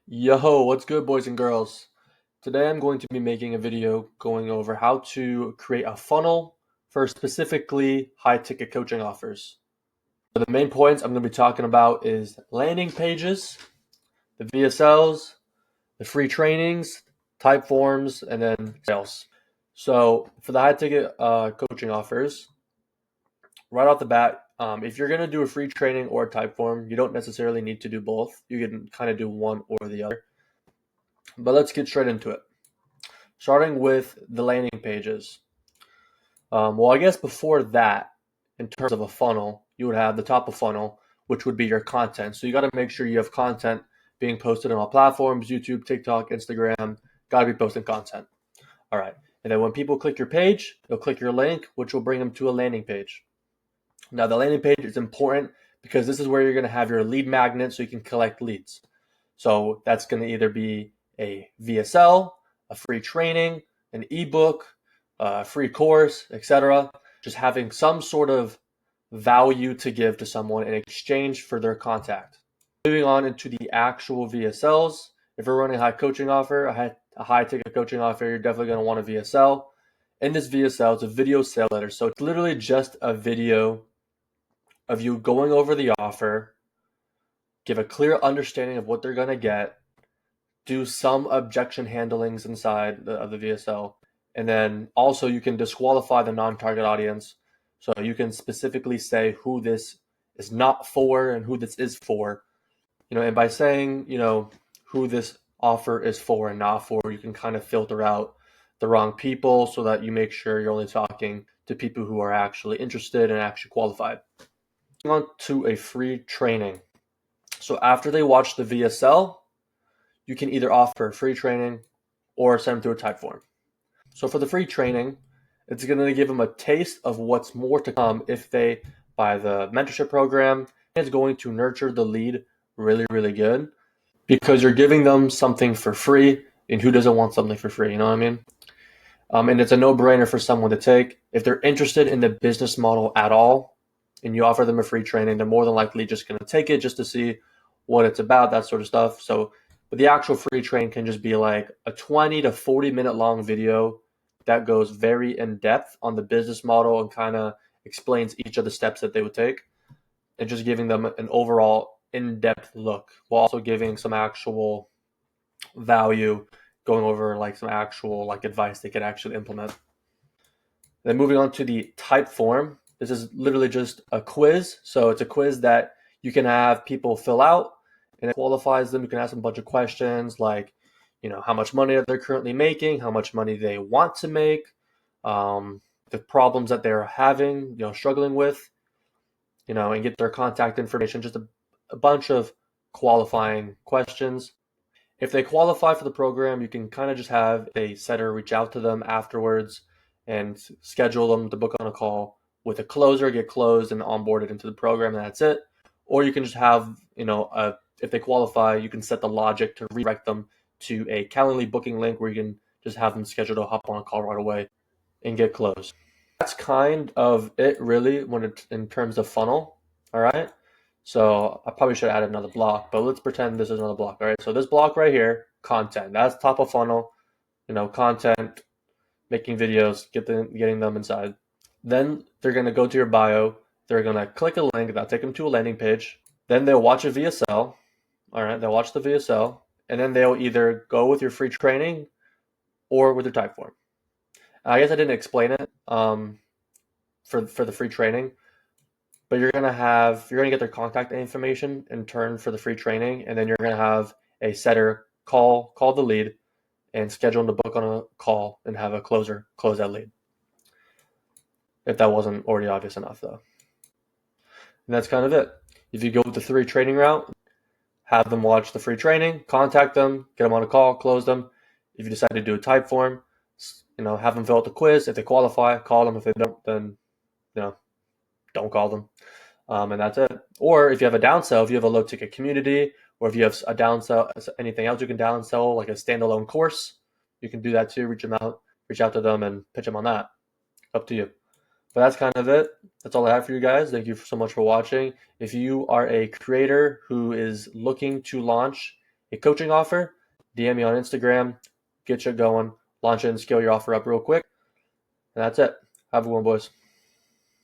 Yo, what's good, boys and girls? Today I'm going to be making a video going over how to create a funnel for specifically high ticket coaching offers. So the main points I'm going to be talking about is landing pages, the VSLs, the free trainings, type forms, and then sales. So for the high ticket coaching offers, right off the bat, if you're going to do a free training or a type form, you don't necessarily need to do both. You can kind of do one or the other. But let's get straight into it. Starting with the landing pages. Well, I guess before that, in terms of a funnel, you would have the top of funnel, which would be your content. So you got to make sure you have content being posted on all platforms: YouTube, TikTok, Instagram. Got to be posting content. All right. And then when people click your page, they'll click your link, which will bring them to a landing page. Now, the landing page is important because this is where you're going to have your lead magnet so you can collect leads. So that's going to either be a VSL, a free training, an ebook, a free course, etc. Just having some sort of value to give to someone in exchange for their contact. Moving on into the actual VSLs. If you're running a high ticket coaching offer, you're definitely going to want a VSL. In this VSL, it's a video sale letter. So it's literally just a video of you going over the offer, give a clear understanding of what they're going to get, do some objection handlings inside of the VSL, and then also you can disqualify the non-target audience. So you can specifically say who this is not for and who this is for. And by saying, who this offer is for and not for, you can kind of filter out the wrong people so that you make sure you're only talking to people who are actually interested and actually qualified. On to a free training. So after they watch the VSL, you can either offer free training or send them through a type form. So for the free training, it's going to give them a taste of what's more to come if they buy the mentorship program. It's going to nurture the lead really, really good because you're giving them something for free, and who doesn't want something for free? You know what I mean? And it's a no-brainer for someone to take. If they're interested in the business model at all, and you offer them a free training, they're more than likely just going to take it just to see what it's about, that sort of stuff. So, but the actual free training can just be like a 20 to 40 minute long video that goes very in depth on the business model and kind of explains each of the steps that they would take, and just giving them an overall in-depth look while also giving some actual value, going over like some actual like advice they could actually implement. Then moving on to the type form. This is literally just a quiz. So it's a quiz that you can have people fill out, and it qualifies them. You can ask them a bunch of questions like, how much money are they currently making, how much money they want to make, the problems that they're having, struggling with, and get their contact information. Just a bunch of qualifying questions. If they qualify for the program, you can kind of just have a setter reach out to them afterwards and schedule them to book on a call with a closer, get closed and onboarded into the program, and that's it. Or you can just have, if they qualify, you can set the logic to redirect them to a Calendly booking link where you can just have them scheduled to hop on a call right away and get closed. That's kind of it, really, in terms of funnel. All right. So I probably should add another block, but let's pretend this is another block. All right. So this block right here, content. That's top of funnel. Content, making videos, getting them inside. Then they're gonna go to your bio. They're gonna click a link that'll take them to a landing page. Then they'll watch a VSL. All right. They'll watch the VSL, and then they'll either go with your free training or with your type form. I guess I didn't explain it for the free training, but you're gonna get their contact information in turn for the free training, and then you're gonna have a setter call the lead and schedule them to book on a call and have a closer close that lead. If that wasn't already obvious enough, though. And that's kind of it. If you go with the free training route, have them watch the free training, contact them, get them on a call, close them. If you decide to do a type form, have them fill out the quiz. If they qualify, call them. If they don't, then don't call them. And that's it. Or if you have a downsell, if you have a low ticket community, or if you have a downsell, anything else you can downsell, like a standalone course, you can do that too. Reach out to them and pitch them on that. Up to you. But that's kind of it. That's all I have for you guys. Thank you so much for watching. If you are a creator who is looking to launch a coaching offer, DM me on Instagram, get you going, launch it and scale your offer up real quick. And that's it. Have a good one, boys.